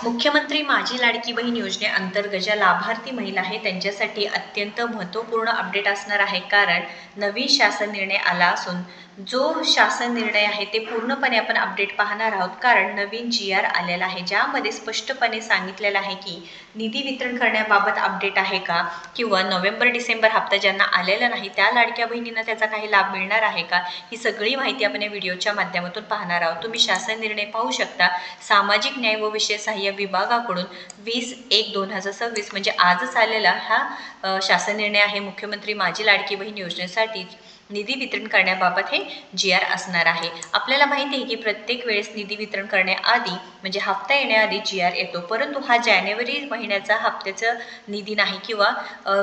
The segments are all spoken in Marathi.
मुख्यमंत्री माझी लाडकी बहीण योजनेअंतर्गत ज्या लाभार्थी महिला आहेत त्यांच्यासाठी अत्यंत महत्त्वपूर्ण अपडेट असणार आहे. कारण नवीन शासन निर्णय आला असून जो शासन निर्णय आहे ते पूर्णपणे आपण अपडेट पाहणार आहोत. कारण नवीन GR आलेला आहे ज्यामध्ये स्पष्टपणे सांगितलेलं आहे की निधी वितरण करण्याबाबत अपडेट आहे का, किंवा नोव्हेंबर-डिसेंबर हप्ता ज्यांना आलेला नाही त्या लाडक्या बहिणींना त्याचा काही लाभ मिळणार आहे का, ही सगळी माहिती आपण या व्हिडिओच्या माध्यमातून पाहणार आहोत. तुम्ही शासन निर्णय पाहू शकता. सामाजिक न्याय व विशेष सहाय्य विभागाकडून 20/1/2026 म्हणजे आजच आलेला हा शासन निर्णय आहे. मुख्यमंत्री माझी लाडकी बहीण योजनेसाठी निधी वितरण करण्याबाबत हे GR असणार आहे. आपल्याला माहिती आहे की प्रत्येक वेळेस निधी वितरण करण्याआधी म्हणजे हप्ता येण्याआधी GR येतो, परंतु हा जानेवारी महिन्याचा हप्त्याचा निधी नाही किंवा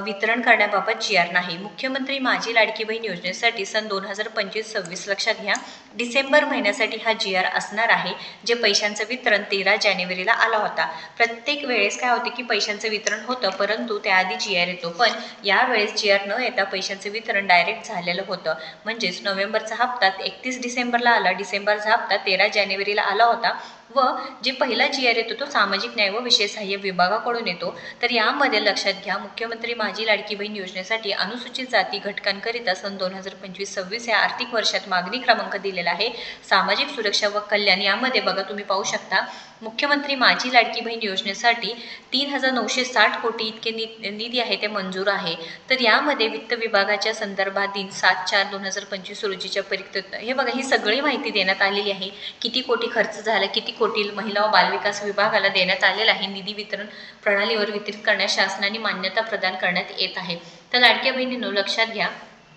वितरण करण्याबाबत GR नाही. मुख्यमंत्री माझी लाडकी बहीण योजनेसाठी सन 2025-26 लक्षात घ्या. डिसेंबर महिन्यासाठी हा GR असणार आहे, जे पैशांचं वितरण 13 जानेवारीला आला होता. प्रत्येक वेळेस काय होते की पैशांचं वितरण होतं, परंतु त्याआधी GR येतो. पण यावेळेस GR न येता पैशांचं वितरण डायरेक्ट झालेलं होतं. म्हणजेच नोव्हेंबरचा हप्ता 31 डिसेंबरला आला, डिसेंबरचा हप्ता 13 जानेवारीला आला होता व जे पहिला GR येतो तो सामाजिक न्याय व विशेष सहाय्य विभागाकडून येतो. तर यामध्ये लक्षात घ्या, मुख्यमंत्री माझी लाडकी बहीण योजनेसाठी अनुसूचित जाती घटकांकरिता सन 2025-26 या आर्थिक वर्षात मागणी क्रमांक दिलेला आहे सामाजिक सुरक्षा व कल्याण. यामध्ये बघा तुम्ही पाहू शकता मुख्यमंत्री माझी लाडकी बहीण योजनेसाठी 3,960 कोटी इतके निधी आहे ते मंजूर आहे. तर यामध्ये वित्त विभागाच्या संदर्भात दिन 7/4/2025 रोजीच्या परिपत्रक हे बघा ही सगळी माहिती देण्यात आलेली आहे. किती कोटी खर्च झाला, किती कोटी महिला व बालविकास विभागाला देण्यात आलेला आहे. निधी वितरण प्रणालीवर वितरित करण्यास शासनाने मान्यता प्रदान करण्यात येत आहे. तर लाडक्या बहिणींनो लक्षात घ्या,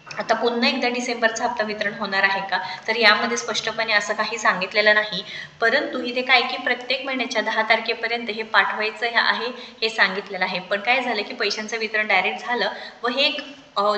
आता पुन्हा एकदा डिसेंबरचा हप्ता वितरण होणार आहे का, तर यामध्ये स्पष्टपणे असं काही सांगितलेलं नाही. परंतु इथे काय की प्रत्येक महिन्याच्या 10 तारखेपर्यंत हे पाठवायचं आहे हे सांगितलेलं आहे. पण काय झालं की पैशांचं वितरण डायरेक्ट झालं व हे एक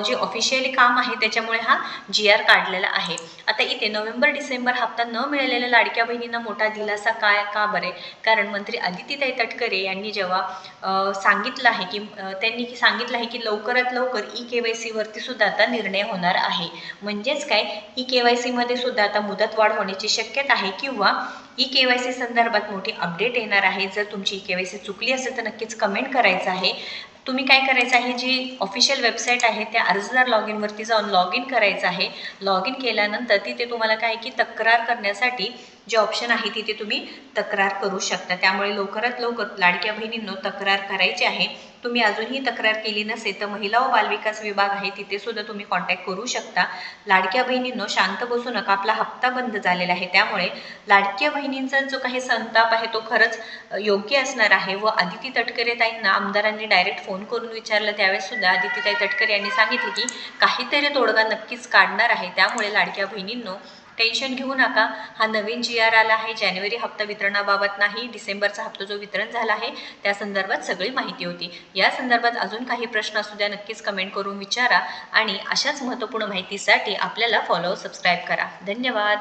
जे ऑफिशियली काम आहे त्याच्यामुळे हा GR काढलेला आहे. आता इथे नोव्हेंबर-डिसेंबर हप्ता न मिळालेल्या लाडक्या बहिणींना मोठा दिलासा का बरे, कारण मंत्री अदितीताई तटकरे यांनी जेव्हा सांगितलं आहे की सांगितलं आहे की लवकरात लवकर eKYC वरती सुद्धा आता निर्णय होणार आहे. म्हणजेच काय, eKYC मध्ये सुद्धा आता मुदतवाढ होण्याची शक्यता आहे किंवा eKYC संदर्भात मोठी अपडेट येणार आहे. जर तुमची eKYC चुकली असेल तर नक्कीच कमेंट करायचं आहे. तुम्ही काय करायचं आहे, जी ऑफिशियल वेबसाईट आहे त्या अर्जदार लॉग इनवरती जाऊन लॉग इन करायचं आहे. लॉग इन केल्यानंतर तिथे तुम्हाला काय की तक्रार करण्यासाठी जे ऑप्शन आहे तिथे तुम्ही तक्रार करू शकता. त्यामुळे लवकरात लवकर लाडक्या बहिणींनो तक्रार करायची आहे. तुम्ही अजूनही तक्रार केली नसेल तर महिला व बालविकास विभाग आहे तिथे सुद्धा तुम्ही कॉन्टॅक्ट करू शकता. लाडक्या बहिणींनो शांत बसू नका, आपला हप्ता बंद झालेला आहे. त्यामुळे लाडक्या बहिणींचा जो काही संताप आहे तो खरंच योग्य असणार आहे. व अदिती तटकरे ताईंना आमदारांनी डायरेक्ट फोन करून विचारलं, त्यावेळेस सुद्धा अदितीताई तटकरे यांनी सांगितले की काहीतरी तोडगा नक्कीच काढणार आहे. त्यामुळे लाडक्या बहिणींनो टेन्शन घेऊ नका. हा नवीन GR आला आहे. जानेवारी हप्ता वितरणाबाबत नाही, डिसेंबरचा हप्ता जो वितरण झाला आहे त्या संदर्भात सगळी माहिती होती. या संदर्भात अजून काही प्रश्न असू द्या नक्कीच कमेंट करून विचारा आणि अशाच महत्त्वपूर्ण माहितीसाठी आपल्याला फॉलो सबस्क्राईब करा. धन्यवाद.